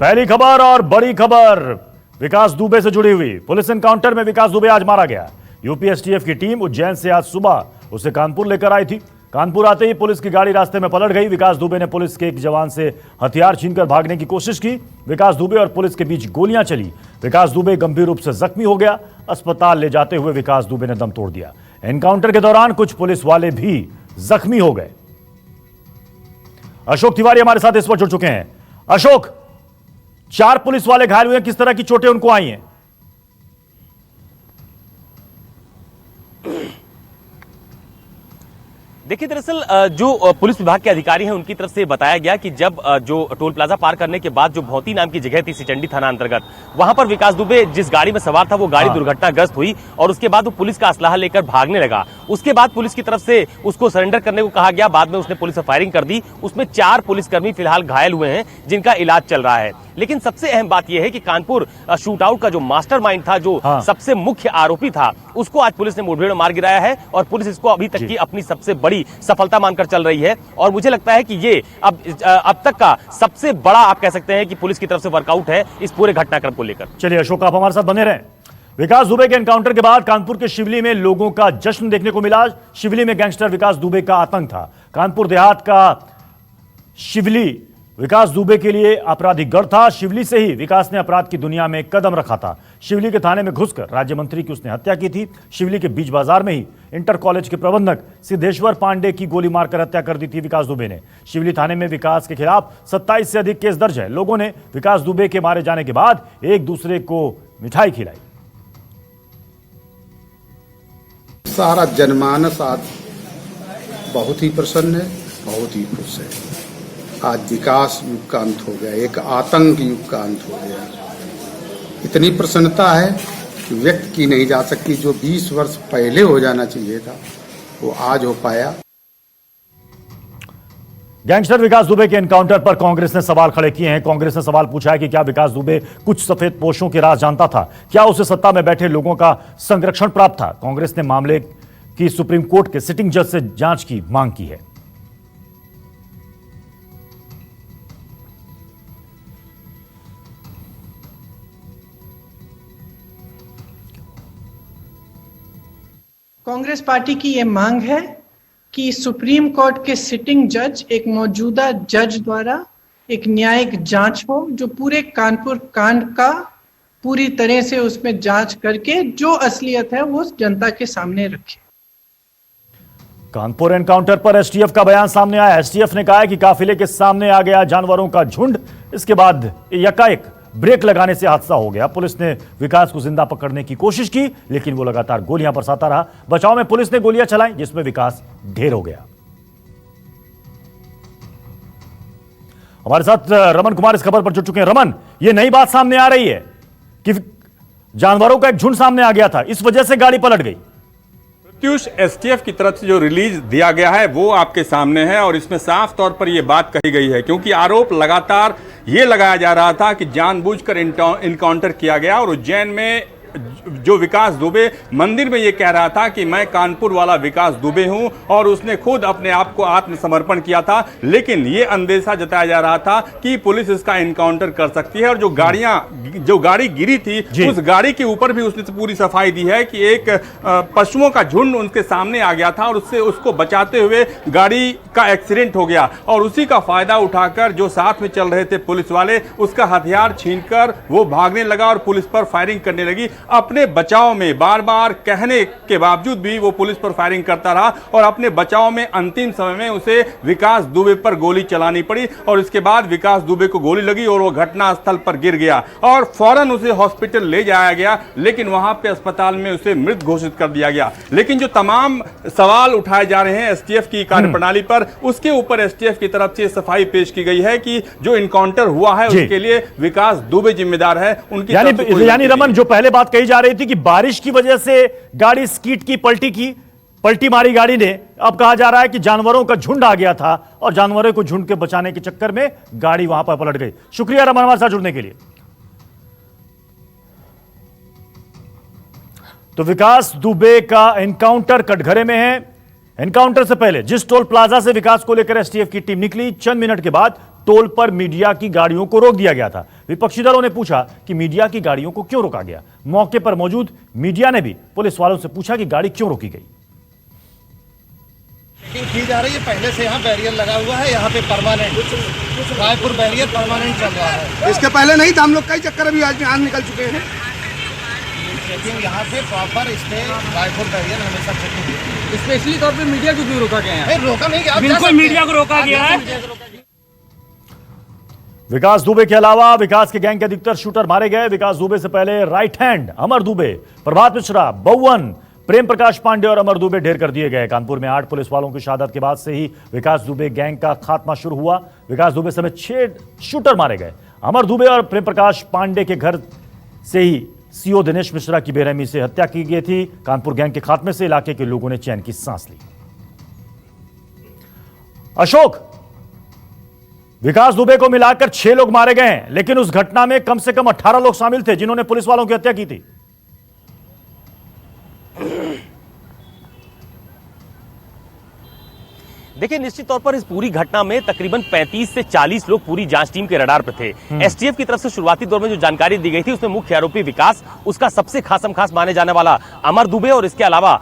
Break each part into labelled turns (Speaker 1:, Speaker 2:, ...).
Speaker 1: पहली खबर और बड़ी खबर विकास दुबे से जुड़ी हुई। पुलिस एनकाउंटर में विकास दुबे आज मारा गया। यूपी एसटीएफ की टीम उज्जैन से आज सुबह उसे कानपुर लेकर आई थी। कानपुर आते ही पुलिस की गाड़ी रास्ते में पलट गई। विकास दुबे ने पुलिस के एक जवान से हथियार छीनकर भागने की कोशिश की। विकास दुबे और पुलिस के बीच गोलियां चली। विकास दुबे गंभीर रूप से जख्मी हो गया। अस्पताल ले जाते हुए विकास दुबे ने दम तोड़ दिया। एनकाउंटर के दौरान कुछ पुलिस वाले भी जख्मी हो गए। अशोक तिवारी हमारे साथ इस वक्त जुड़ चुके हैं। अशोक, 4 पुलिस वाले घायल हुए हैं, किस तरह की चोटें उनको आई हैं?
Speaker 2: देखिए, दरअसल जो पुलिस विभाग के अधिकारी हैं उनकी तरफ से बताया गया कि जब जो टोल प्लाजा पार करने के बाद जो भौती नाम की जगह थी सिचंडी थाना अंतर्गत, वहां पर विकास दुबे जिस गाड़ी में सवार था वो गाड़ी दुर्घटनाग्रस्त हुई और उसके बाद वो पुलिस का असलाहा लेकर भागने लगा। उसके बाद पुलिस की तरफ से उसको सरेंडर करने को कहा गया। बाद में उसने पुलिस पर फायरिंग कर दी। उसमें 4 पुलिसकर्मी फिलहाल घायल हुए हैं जिनका इलाज चल रहा है। लेकिन सबसे अहम बात यह है कि कानपुर शूटआउट का जो मास्टरमाइंड था, जो सबसे मुख्य आरोपी था, उसको आज पुलिस ने मुठभेड़ में मार गिराया है और पुलिस इसको अभी तक की अपनी सबसे बड़ी सफलता मानकर चल रही है। और मुझे लगता है कि ये अब तक का सबसे बड़ा आप कह सकते हैं कि पुलिस की तरफ से वर्कआउट है इस पूरे घटनाक्रम को लेकर।
Speaker 1: चलिए अशोक, आप हमारे साथ बने रहें। विकास दुबे के एनकाउंटर के बाद कानपुर के शिवली में लोगों का जश्न देखने को मिला। शिवली में गैंगस्टर विकास दुबे का आतंक था। कानपुर देहात का शिवली विकास दुबे के लिए आपराधिक गढ़ था। शिवली से ही विकास ने अपराध की दुनिया में कदम रखा था। शिवली के थाने में घुसकर राज्य मंत्री की उसने हत्या की थी। शिवली के बीच बाजार में ही इंटर कॉलेज के प्रबंधक सिद्धेश्वर पांडे की गोली मारकर हत्या कर दी थी विकास दुबे ने। शिवली थाने में विकास के खिलाफ 27 से अधिक केस दर्ज है। लोगों ने विकास दुबे के मारे जाने के बाद एक दूसरे को मिठाई खिलाई।
Speaker 3: सारा जनमानस आज बहुत ही प्रसन्न है, बहुत ही खुश है। आज विकास युग का अंत हो गया, एक आतंक युग का अंत हो गया। इतनी प्रसन्नता है कि व्यक्त की नहीं जा सकती। जो 20 वर्ष पहले हो जाना चाहिए था वो आज हो पाया।
Speaker 1: गैंगस्टर विकास दुबे के एनकाउंटर पर कांग्रेस ने सवाल खड़े किए हैं। कांग्रेस ने सवाल पूछा है कि क्या विकास दुबे कुछ सफेद पोशों के राज जानता था? क्या उसे सत्ता में बैठे लोगों का संरक्षण प्राप्त था? कांग्रेस ने मामले की सुप्रीम कोर्ट के सिटिंग जज से जांच की मांग की है।
Speaker 4: कांग्रेस पार्टी की ये मांग है कि सुप्रीम कोर्ट के सिटिंग जज, एक मौजूदा जज द्वारा एक न्यायिक जांच हो, जो पूरे कानपुर कांड का पूरी तरह से उसमें जांच करके जो असलियत है वो जनता के सामने रखे।
Speaker 1: कानपुर एनकाउंटर पर एसटीएफ का बयान सामने आया। एसटीएफ ने कहा है कि काफिले के सामने आ गया जानवरों का झुंड। इसके बाद यकाएक ब्रेक लगाने से हादसा हो गया। पुलिस ने विकास को जिंदा पकड़ने की कोशिश की, लेकिन वो लगातार गोलियां बरसाता रहा। बचाव में पुलिस ने गोलियां चलाई, जिसमें विकास ढेर हो गया। हमारे साथ रमन कुमार इस खबर पर जुड़ चुके हैं। रमन, ये नई बात सामने आ रही है कि जानवरों का एक झुंड सामने आ गया था, इस वजह से गाड़ी पलट गई।
Speaker 5: प्रत्युष, एसटीएफ की तरफ से जो रिलीज दिया गया है वो आपके सामने है और इसमें साफ तौर पर यह बात कही गई है, क्योंकि आरोप लगातार ये लगाया जा रहा था कि जानबूझकर इनकाउंटर किया गया। और उज्जैन में जो विकास दुबे मंदिर में ये कह रहा था कि मैं कानपुर वाला विकास दुबे हूं और उसने खुद अपने आप को आत्मसमर्पण किया था। लेकिन ये अंदेशा जताया जा रहा था कि पुलिस इसका इनकाउंटर कर सकती है। और जो गाड़ी गिरी थी उस गाड़ी के ऊपर भी उसने पूरी सफाई दी है कि एक पशुओं का झुंड उनके सामने आ गया था और उससे उसको बचाते हुए गाड़ी का एक्सीडेंट हो गया। और उसी का फायदा उठाकर जो साथ में चल रहे थे पुलिस वाले, उसका हथियार छीनकर वो भागने लगा और पुलिस पर फायरिंग करने लगी। अपने बचाव में बार बार कहने के बावजूद भी वो पुलिस पर फायरिंग करता रहा और अपने बचाव में अंतिम समय में उसे विकास दुबे पर गोली चलानी पड़ी। और इसके बाद विकास दुबे को गोली लगी और वो घटनास्थल पर गिर गया और फौरन उसे हॉस्पिटल ले जाया गया, लेकिन वहां पे अस्पताल में उसे मृत घोषित कर दिया गया। लेकिन जो तमाम सवाल उठाए जा रहे हैं एसटीएफ की कार्यप्रणाली पर, उसके ऊपर एसटीएफ की तरफ से सफाई पेश की गई है कि जो इनकाउंटर हुआ है उसके लिए विकास दुबे जिम्मेदार है। उनकी
Speaker 1: यानी रमन, जो पहले बात कही जा रही थी कि बारिश की वजह से गाड़ी स्कीड की पलटी मारी गाड़ी ने, अब कहा जा रहा है कि जानवरों का झुंड आ गया था और जानवरों को झुंड के बचाने के चक्कर में गाड़ी वहां पर पलट गई। शुक्रिया रमन हमारे साथ जुड़ने के लिए। तो विकास दुबे का एनकाउंटर कटघरे में है। एनकाउंटर से पहले जिस टोल प्लाजा से विकास को लेकर एसटीएफ की टीम निकली, चंद मिनट के बाद टोल पर मीडिया की गाड़ियों को रोक दिया गया था। विपक्षी दलों ने पूछा कि मीडिया की गाड़ियों को क्यों रोका गया। मौके पर मौजूद मीडिया ने भी पुलिस वालों से पूछा कि गाड़ी क्यों रोकी गई।
Speaker 6: चेकिंग की जा रही है, पहले से यहाँ बैरियर लगा हुआ है, यहाँ पे परमानेंट रायपुर बैरियर परमानेंट चल रहा है।
Speaker 3: इसके पहले नहीं था, हम लोग कई चक्कर अभी आज निकल चुके हैं।
Speaker 6: चेकिंग यहाँ पे प्रॉपर इस पे रायपुर बैरियर हमेशा चेकिंग।
Speaker 7: स्पेशली तौर पे मीडिया को क्यों रोका गया है?
Speaker 6: रोका नहीं गया,
Speaker 7: बिल्कुल मीडिया को रोका गया है।
Speaker 1: विकास दुबे के अलावा विकास के गैंग के अधिकतर शूटर मारे गए। विकास दुबे से पहले राइट हैंड अमर दुबे, प्रभात मिश्रा, बउवन, प्रेम प्रकाश पांडे और अमर दुबे ढेर कर दिए गए। कानपुर में 8 पुलिस वालों की शहादत के बाद से ही विकास दुबे गैंग का खात्मा शुरू हुआ। विकास दुबे समेत 6 शूटर मारे गए। अमर दुबे और प्रेम प्रकाश पांडे के घर से ही सीओ दिनेश मिश्रा की बेरहमी से हत्या की गई थी। कानपुर गैंग के खात्मे से इलाके के लोगों ने चैन की सांस ली। अशोक, विकास दुबे को मिलाकर 6 लोग मारे गए हैं, लेकिन उस घटना में कम से कम 18 लोग शामिल थे जिन्होंने पुलिस वालों की हत्या की थी।
Speaker 2: देखिए, निश्चित तौर पर इस पूरी घटना में तकरीबन 35 से 40 लोग पूरी जांच टीम के रडार पर थे। एसटीएफ की तरफ से शुरुआती दौर में जो जानकारी दी गई थी उसमें मुख्य आरोपी विकास, उसका सबसे खासम खास माने जाने वाला अमर दुबे और इसके अलावा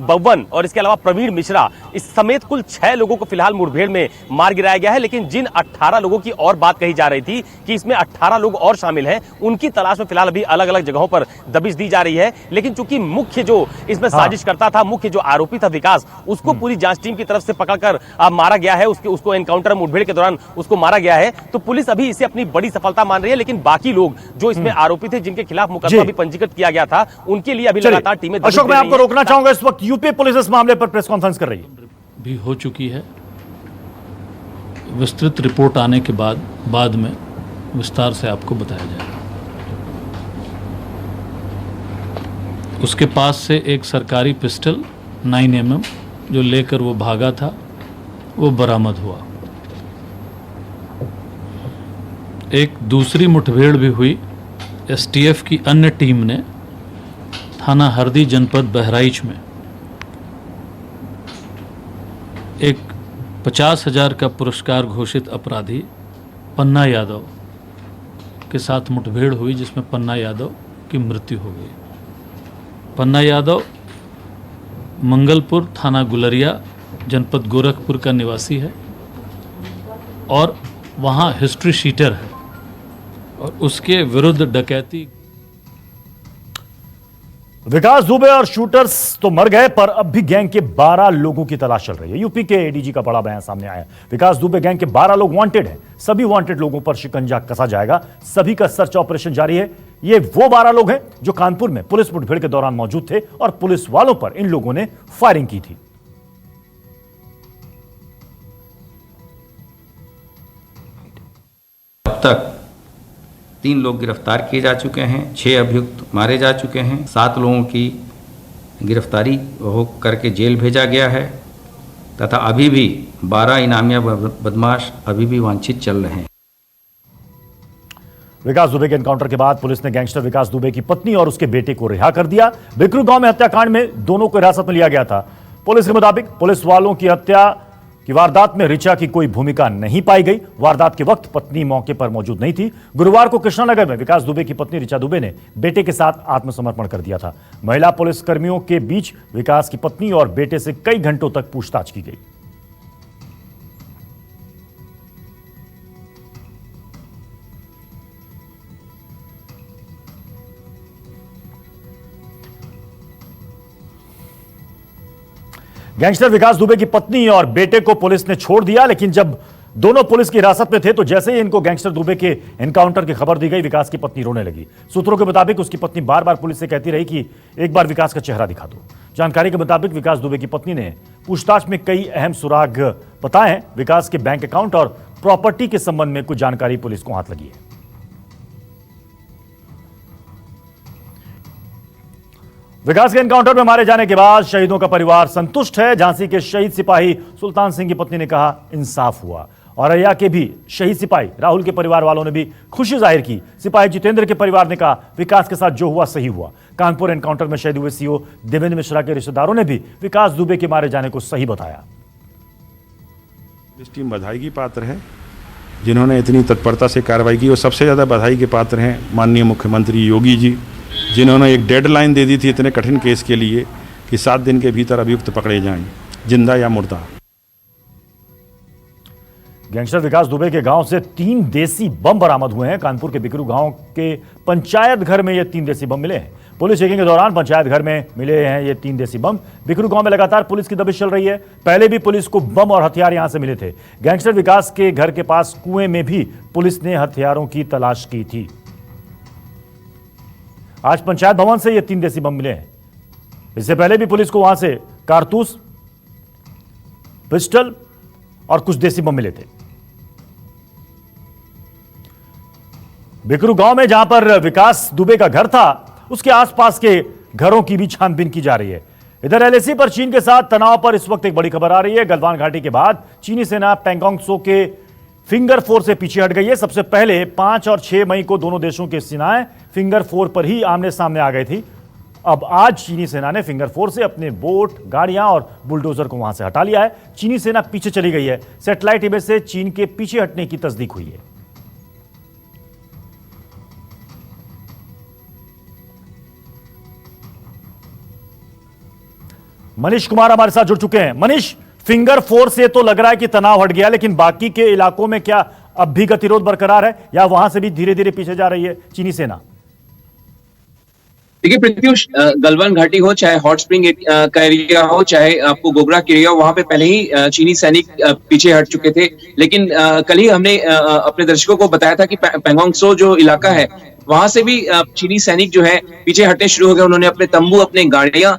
Speaker 2: बब्बन और इसके अलावा प्रवीण मिश्रा, इस समेत कुल 6 लोगों को फिलहाल मुठभेड़ में मार गिराया गया है। लेकिन जिन 18 लोगों की और बात कही जा रही थी कि इसमें 18 लोग और शामिल हैं, उनकी तलाश में फिलहाल अभी अलग अलग जगहों पर दबिश दी जा रही है। लेकिन चूंकि मुख्य जो इसमें साजिश करता था, मुख्य जो आरोपी था विकास, उसको पूरी जांच टीम की तरफ से पकड़कर मारा गया है। उसको एनकाउंटर मुठभेड़ के दौरान उसको मारा गया है। तो पुलिस अभी इसे अपनी बड़ी सफलता मान रही है। लेकिन बाकी लोग जो इसमें आरोपी थे, जिनके खिलाफ मुकदमा भी पंजीकृत किया गया था, उनके लिए अभी लगातार टीमें।
Speaker 1: अशोक, मैं आपको रोकना चाहूंगा। इस वक्त यूपी पुलिस इस मामले पर प्रेस कॉन्फ्रेंस कर रही है।
Speaker 8: भी हो चुकी है। विस्तृत रिपोर्ट आने के बाद में विस्तार से आपको बताया जाएगा। उसके पास से एक सरकारी पिस्टल 9mm जो लेकर वो भागा था, वो बरामद हुआ। एक दूसरी मुठभेड़ भी हुई। एसटीएफ की अन्य टीम ने थाना हरदी जनपद बहराइच में एक 50,000 का पुरस्कार घोषित अपराधी पन्ना यादव के साथ मुठभेड़ हुई, जिसमें पन्ना यादव की मृत्यु हो गई। पन्ना यादव मंगलपुर थाना गुलरिया जनपद गोरखपुर का निवासी है और वहाँ हिस्ट्री शीटर है और उसके विरुद्ध डकैती।
Speaker 1: विकास दुबे और शूटर्स तो मर गए, पर अब भी गैंग के 12 लोगों की तलाश चल रही है। यूपी के एडीजी का बड़ा बयान सामने आया। विकास दुबे गैंग के 12 लोग वांटेड हैं। सभी वांटेड लोगों पर शिकंजा कसा जाएगा। सभी का सर्च ऑपरेशन जारी है। ये वो 12 लोग हैं जो कानपुर में पुलिस मुठभेड़ के दौरान मौजूद थे और पुलिस वालों पर इन लोगों ने फायरिंग की थी।
Speaker 9: अब तक 3 लोग गिरफ्तार किए जा चुके हैं, 6 अभियुक्त मारे जा चुके हैं, 7 लोगों की गिरफ्तारी हो करके जेल भेजा गया है तथा अभी भी 12 इनामिया बदमाश अभी भी वांछित चल रहे हैं।
Speaker 1: विकास दुबे के एनकाउंटर के बाद पुलिस ने गैंगस्टर विकास दुबे की पत्नी और उसके बेटे को रिहा कर दिया। बिकरू गांव में हत्याकांड में दोनों को हिरासत में लिया गया था। पुलिस के मुताबिक पुलिस वालों की हत्या कि वारदात में ऋचा की कोई भूमिका नहीं पाई गई। वारदात के वक्त पत्नी मौके पर मौजूद नहीं थी। गुरुवार को कृष्णानगर में विकास दुबे की पत्नी ऋचा दुबे ने बेटे के साथ आत्मसमर्पण कर दिया था। महिला पुलिस कर्मियों के बीच विकास की पत्नी और बेटे से कई घंटों तक पूछताछ की गई। गैंगस्टर विकास दुबे की पत्नी और बेटे को पुलिस ने छोड़ दिया, लेकिन जब दोनों पुलिस की हिरासत में थे तो जैसे ही इनको गैंगस्टर दुबे के एनकाउंटर की खबर दी गई, विकास की पत्नी रोने लगी। सूत्रों के मुताबिक उसकी पत्नी बार बार पुलिस से कहती रही कि एक बार विकास का चेहरा दिखा दो। जानकारी के मुताबिक विकास दुबे की पत्नी ने पूछताछ में कई अहम सुराग बताए हैं। विकास के बैंक अकाउंट और प्रॉपर्टी के संबंध में कुछ जानकारी पुलिस को हाथ लगी है। विकास के एनकाउंटर में मारे जाने के बाद शहीदों का परिवार संतुष्ट है। झांसी के शहीद सिपाही सुल्तान सिंह की पत्नी ने कहा, इंसाफ हुआ औरैया के भी शहीद सिपाही राहुल के परिवार वालों ने भी खुशी जाहिर की। सिपाही जितेंद्र के परिवार ने कहा, विकास के साथ जो हुआ सही हुआ। कानपुर एनकाउंटर में शहीद हुए सीओ देवेंद्र मिश्रा के रिश्तेदारों ने भी विकास दुबे के मारे जाने को सही बताया।
Speaker 10: इस टीम बधाई की पात्र है जिन्होंने इतनी तत्परता से कार्रवाई की, और सबसे ज़्यादा बधाई के पात्र हैं माननीय मुख्यमंत्री योगी जी, जिन्होंने एक डेडलाइन दे दी थी इतने कठिन केस के लिए कि 7 दिन के भीतर अभियुक्त पकड़े जाएं, जिंदा या मुर्दा।
Speaker 1: गैंगस्टर विकास दुबे के गांव से 3 देसी बम बरामद हुए हैं। कानपुर के बिकरू गांव के पंचायत घर में ये 3 देसी बम मिले हैं। पुलिस चेकिंग के दौरान पंचायत घर में मिले हैं ये 3 देसी बम। बिकरू गांव में लगातार पुलिस की दबिश चल रही है। पहले भी पुलिस को बम और हथियार यहां से मिले थे। गैंगस्टर विकास के घर के पास कुएं में भी पुलिस ने हथियारों की तलाश की थी। आज पंचायत भवन से ये 3 देसी बम मिले हैं। इससे पहले भी पुलिस को वहां से कारतूस, पिस्टल और कुछ देसी बम मिले थे। बिकरू गांव में जहां पर विकास दुबे का घर था, उसके आसपास के घरों की भी छानबीन की जा रही है। इधर एलएसी पर चीन के साथ तनाव पर इस वक्त एक बड़ी खबर आ रही है। गलवान घाटी के बाद चीनी सेना पैंगोंग त्सो के फिंगर 4 से पीछे हट गई है। सबसे पहले 5 और 6 मई को दोनों देशों की सेनाएं फिंगर 4 पर ही आमने सामने आ गई थी। अब आज चीनी सेना ने फिंगर 4 से अपने बोट, गाड़ियां और बुलडोजर को वहां से हटा लिया है। चीनी सेना पीछे चली गई है। सैटेलाइट इमेज से चीन के पीछे हटने की तस्दीक हुई है। मनीष कुमार हमारे साथ जुड़ चुके हैं। मनीष, फिंगर 4 से तो लग रहा है कि तनाव हट गया, लेकिन बाकी के इलाकों में क्या अब भी गतिरोध बरकरार है या वहां से भी धीरे धीरे पीछे जा रही है चीनी सेना?
Speaker 11: देखिए प्रत्युष, गलवान घाटी हो चाहे हॉट स्प्रिंग का एरिया हो चाहे आपको गोगरा का एरिया हो, वहां पे पहले ही चीनी सैनिक पीछे हट चुके थे। लेकिन कल ही हमने अपने दर्शकों को बताया था कि पैंगोंग त्सो जो इलाका है वहां से भी चीनी सैनिक जो है पीछे हटने शुरू हो गए। उन्होंने अपने तंबू, अपने गाड़ियां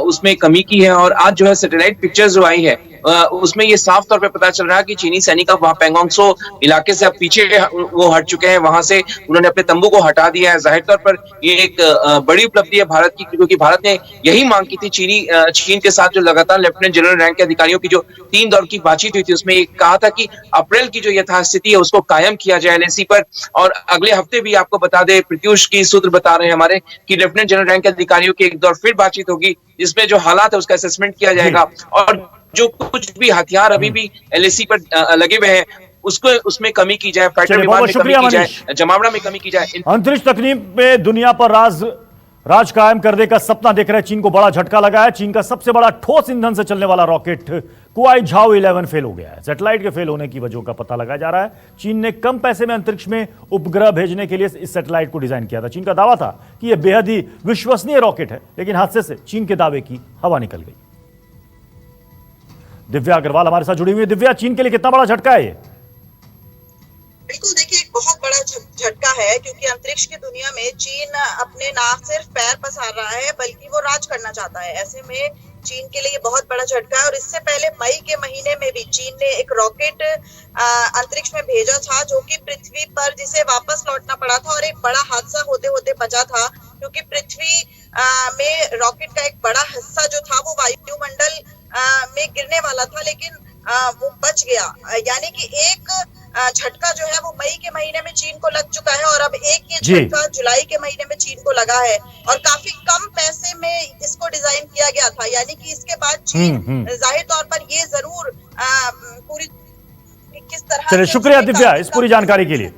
Speaker 11: उसमें कमी की है। और आज जो है सैटेलाइट पिक्चर्स जो आई है उसमें ये साफ तौर पे पता चल रहा है कि चीनी सैनिक अब वहां पैंगोंग त्सो इलाके से अब पीछे वो हट चुके हैं। वहां से उन्होंने अपने तंबू को हटा दिया है। जाहिर तौर पर ये एक बड़ी उपलब्धि है भारत की, क्योंकि भारत ने यही मांग की थी। चीन के साथ जो लगातार लेफ्टिनेंट जनरल रैंक के अधिकारियों की जो 3 दौर की बातचीत हुई थी, उसमें कहा था कि अप्रैल की जो यथास्थिति है उसको कायम किया जाए एलएसी पर। और अगले हफ्ते भी आपको बता दे, प्रत्युष की सूत्र बता रहे हैं हमारे कि लेफ्टिनेंट जनरल रैंक के अधिकारियों की एक दौर फिर बातचीत होगी, जिसमें जो हालात है उसका असेसमेंट किया जाएगा। और जो कुछ भी हथियार अभी भी एलएसी पर लगे हुए हैं उसको उसमें कमी की जाए, फाइटर विमान में कमी की जाए, जमावड़ा में कमी की जाए।
Speaker 1: अंतरिक्ष तकनीक में दुनिया पर राज कायम करने का सपना देख रहे चीन को बड़ा झटका लगा है। चीन का सबसे बड़ा ठोस ईंधन से चलने वाला रॉकेट कुआईझाओ 11 फेल हो गया है। सैटेलाइट के फेल होने की वजहों का पता लगाया जा रहा है। चीन ने कम पैसे में अंतरिक्ष में उपग्रह भेजने के लिए इस सैटेलाइट को डिजाइन किया था। चीन का दावा था कि यह बेहद ही विश्वसनीय रॉकेट है, लेकिन हादसे से चीन के दावे की हवा निकल गई। दिव्या अग्रवाल हमारे साथ जुड़ी हुई है। दिव्या, चीन के लिए कितना बड़ा झटका है ये?
Speaker 12: बिल्कुल, देखिए एक बहुत बड़ा झटका है, क्योंकि अंतरिक्ष की दुनिया में चीन अपने ना सिर्फ पैर पसार रहा है बल्कि वो राज करना चाहता है। ऐसे में चीन के लिए बहुत बड़ा झटका है। और इससे पहले मई के महीने में भी चीन ने एक रॉकेट अंतरिक्ष में भेजा था, जो कि पृथ्वी पर जिसे वापस लौटना पड़ा था और एक बड़ा हादसा होते होते बचा था, क्योंकि पृथ्वी में रॉकेट का एक बड़ा हिस्सा जो था वो वायुमंडल में गिरने वाला था, लेकिन वो बच गया। यानी कि एक झटका जो है वो मई के महीने में चीन को लग चुका है और अब एक ये झटका जुलाई के महीने में चीन को लगा है। और काफी कम पैसे में इसको डिजाइन किया गया था। यानी कि इसके बाद चीन जाहिर तौर पर ये जरूर पूरी किस तरह।
Speaker 1: चलिए, शुक्रिया दिव्या इस पूरी जानकारी के लिए।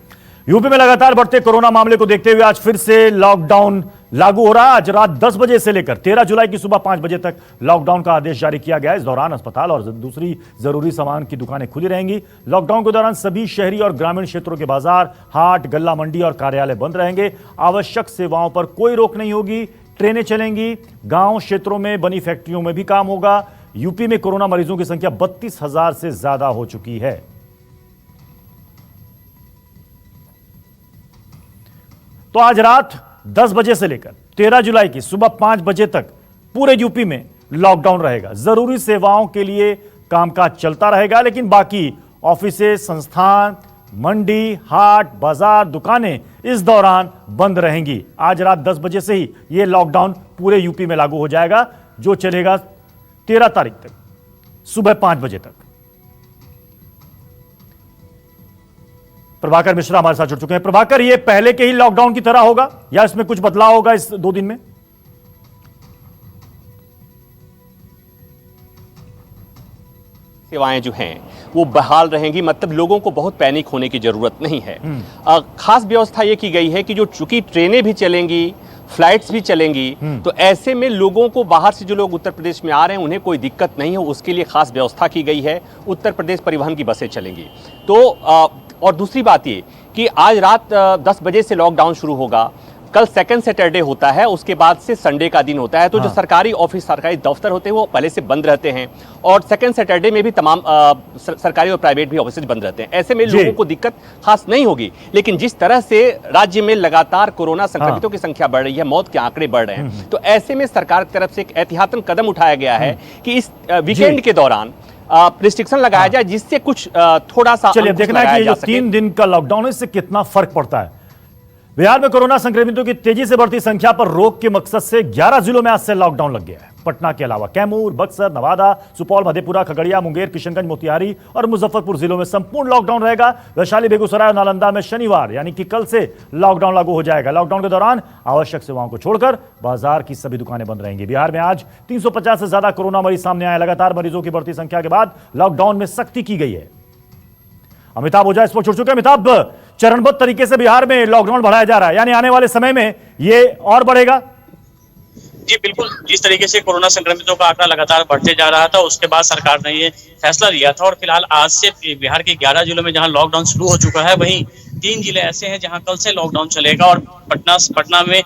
Speaker 1: यूपी में लगातार बढ़ते कोरोना मामले को देखते हुए आज फिर से लॉकडाउन लागू हो रहा है। आज रात 10 बजे से लेकर 13 जुलाई की सुबह 5 बजे तक लॉकडाउन का आदेश जारी किया गया है। इस दौरान अस्पताल और दूसरी जरूरी सामान की दुकानें खुली रहेंगी। लॉकडाउन के दौरान सभी शहरी और ग्रामीण क्षेत्रों के बाजार, हाट, गल्ला मंडी और कार्यालय बंद रहेंगे। आवश्यक सेवाओं पर कोई रोक नहीं होगी। ट्रेनें चलेंगी। गांव क्षेत्रों में बनी फैक्ट्रियों में भी काम होगा। यूपी में कोरोना मरीजों की संख्या 32,000 से ज्यादा हो चुकी है। तो आज रात 10 बजे से लेकर 13 जुलाई की सुबह 5 बजे तक पूरे यूपी में लॉकडाउन रहेगा। जरूरी सेवाओं के लिए कामकाज चलता रहेगा, लेकिन बाकी ऑफिसें, संस्थान, मंडी, हाट, बाजार, दुकानें इस दौरान बंद रहेंगी। आज रात 10 बजे से ही यह लॉकडाउन पूरे यूपी में लागू हो जाएगा, जो चलेगा 13 तारीख तक सुबह 5 बजे तक। प्रभाकर मिश्रा हमारे साथ जुड़ चुके हैं। प्रभाकर, ये पहले के ही लॉकडाउन की तरह होगा या इसमें कुछ बदलाव होगा इस 2 दिन में?
Speaker 2: सेवाएं जो हैं वो बहाल रहेंगी, मतलब लोगों को बहुत पैनिक होने की जरूरत नहीं है। खास व्यवस्था ये की गई है कि जो चूंकि ट्रेनें भी चलेंगी, फ्लाइट्स भी चलेंगी, तो ऐसे में लोगों को बाहर से जो लोग उत्तर प्रदेश में आ रहे हैं उन्हें कोई दिक्कत नहीं हो, उसके लिए खास व्यवस्था की गई है। उत्तर प्रदेश परिवहन की बसें चलेंगी। तो और दूसरी बात ये कि आज रात 10 बजे से लॉकडाउन शुरू होगा। कल सेकंड सैटरडे होता है, उसके बाद से संडे का दिन होता है। तो जो सरकारी ऑफिस, सरकारी दफ्तर होते हैं वो पहले से बंद रहते हैं, और सेकंड सैटरडे में भी तमाम सरकारी और प्राइवेट भी ऑफिस बंद रहते हैं। ऐसे में लोगों को दिक्कत खास नहीं होगी। लेकिन जिस तरह से राज्य में लगातार कोरोना संक्रमितों की संख्या बढ़ रही है, मौत के आंकड़े बढ़ रहे हैं, तो ऐसे में सरकार की तरफ से एक एहतियातन कदम उठाया गया है कि इस वीकेंड के दौरान रिस्ट्रिक्शन लगाया जाए, जिससे कुछ थोड़ा सा
Speaker 1: चलिए देखना है कि ये जो 3 दिन का लॉकडाउन है इससे कितना फर्क पड़ता है। बिहार में कोरोना संक्रमितों की तेजी से बढ़ती संख्या पर रोक के मकसद से 11 जिलों में आज से लॉकडाउन लग गया है। पटना के अलावा कैमूर, बक्सर, नवादा, सुपौल, मधेपुरा, खगड़िया, मुंगेर, किशनगंज, मोतिहारी और मुजफ्फरपुर जिलों में संपूर्ण लॉकडाउन रहेगा। वैशाली, बेगूसराय और नालंदा में शनिवार यानी कि कल से लॉकडाउन लागू हो जाएगा। लॉकडाउन के दौरान आवश्यक सेवाओं को छोड़कर बाजार की सभी दुकानें बंद रहेंगी। बिहार में आज 350 से ज्यादा कोरोना मरीज सामने आए। लगातार मरीजों की बढ़ती संख्या के बाद लॉकडाउन में सख्ती की गई है। अमिताभ ओझा इस पर जुड़ चुके हैं। अमिताभ, चरणबद्ध तरीके से बिहार में लॉकडाउन बढ़ाया जा रहा है, यानी आने वाले समय में ये और बढ़ेगा?
Speaker 7: जी बिल्कुल, जिस तरीके से कोरोना संक्रमितों का आंकड़ा लगातार बढ़ते जा रहा था, उसके बाद सरकार ने ये फैसला लिया था, और फिलहाल आज से बिहार के 11 जिलों में जहां लॉकडाउन शुरू हो चुका है, वहीं 3 जिले ऐसे हैं जहां कल से लॉकडाउन चलेगा। और पटना में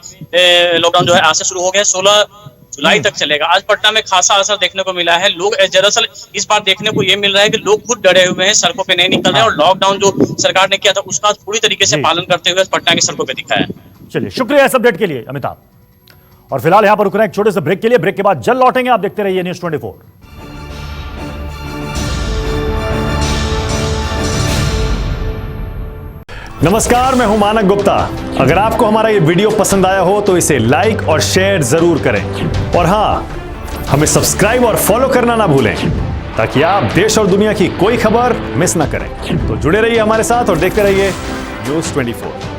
Speaker 7: लॉकडाउन जो है आज से शुरू हो गया, 16 जुलाई तक चलेगा। आज पटना में खासा असर देखने को मिला है। लोग दरअसल इस बार देखने को ये मिल रहा है कि लोग खुद डरे हुए हैं, सड़कों पे नहीं निकल रहे हैं, और लॉकडाउन जो सरकार ने किया था उसका पूरी तरीके से पालन करते हुए पटना की सड़कों पे दिखा है।
Speaker 1: चलिए, शुक्रिया इस अपडेट के लिए अमिताभ। और फिलहाल यहां पर रुक रहे हैं एक छोटे से ब्रेक के लिए। ब्रेक के बाद जल्द लौटेंगे। आप देखते रहिए न्यूज़ 24। नमस्कार, मैं हूं मानक गुप्ता। अगर आपको हमारा ये वीडियो पसंद आया हो तो इसे लाइक और शेयर जरूर करें, और हां, हमें सब्सक्राइब और फॉलो करना ना भूलें ताकि आप देश और दुनिया की कोई खबर मिस ना करें। तो जुड़े रहिए हमारे साथ और देखते रहिए न्यूज़ 24।